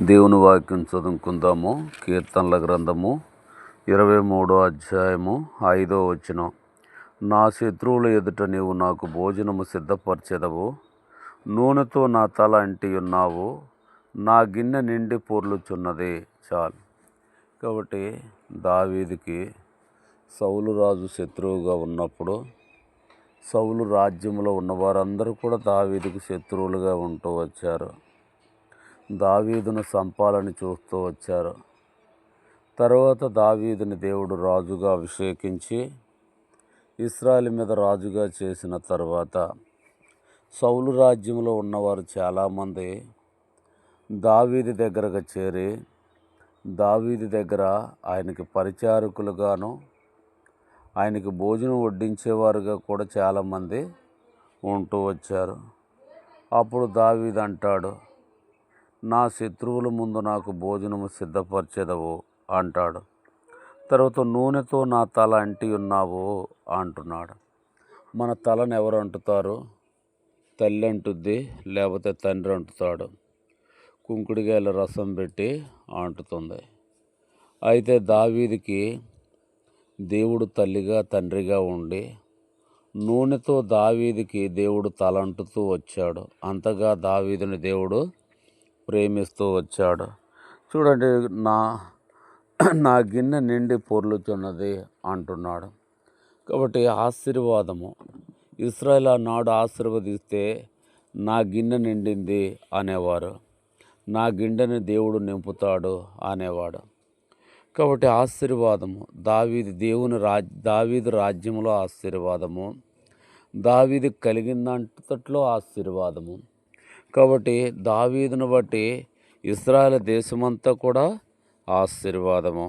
దేవుని వాక్యం చదువుకుందాము. కీర్తనల గ్రంథము 23వ అధ్యాయము 5వ వచనం. నా శత్రువుల ఎదుట నీవు నాకు భోజనము సిద్ధపరచెదవు, నూనెతో నా తల అంటి ఉన్నావు, నా గిన్నె నిండి పొర్లుచున్నది. చాలు. కాబట్టి దావీదుకి సౌలు రాజు శత్రువుగా ఉన్నప్పుడు సౌలు రాజ్యంలో ఉన్నవారందరూ కూడా దావీదుకు శత్రువులుగా ఉంటూ వచ్చారు. దావీదును చంపాలని చూస్తూ వచ్చారు. తర్వాత దావీదుని దేవుడు రాజుగా అభిషేకించి ఇశ్రాయేలు మీద రాజుగా చేసిన తర్వాత సౌలు రాజ్యంలో ఉన్నవారు చాలామంది దావీదు దగ్గరకు చేరి దావీదు దగ్గర ఆయనకి పరిచారకులుగాను ఆయనకి భోజనం వడ్డించేవారుగా కూడా చాలామంది ఉంటూ వచ్చారు. అప్పుడు దావీదు అంటాడు, నా శత్రువుల ముందు నాకు భోజనము సిద్ధపరచెదవు అంటాడు. తర్వాత నూనెతో నా తల అంటి ఉన్నావు అంటున్నాడు. మన తలను ఎవరు అంటుతారు? తల్లి అంటుద్ది, లేకపోతే తండ్రి అంటుతాడు. కుంకుడికాయల రసం పెట్టి అంటుతుంది. అయితే దావీదుకి దేవుడు తల్లిగా తండ్రిగా ఉండి నూనెతో దావీదుకి దేవుడు తల అంటుతూ వచ్చాడు. అంతగా దావీదుని దేవుడు ప్రేమిస్తూ వచ్చాడు. చూడండి, నా గిన్నె నిండి పొర్లుచున్నది అంటున్నాడు. కాబట్టి ఆశీర్వాదము ఇశ్రాయేలు నాడు ఆశీర్వదిస్తే నా గిన్నె నిండింది అనేవారు, నా గిన్నెని దేవుడు నింపుతాడు అనేవాడు. కాబట్టి ఆశీర్వాదము దావీదు రాజ్యంలో ఆశీర్వాదము, దావీదు కలిగిందంతట్లో ఆశీర్వాదము. కాబట్టి దావీదును బట్టి ఇశ్రాయేలు దేశమంతా కూడా ఆశీర్వాదము.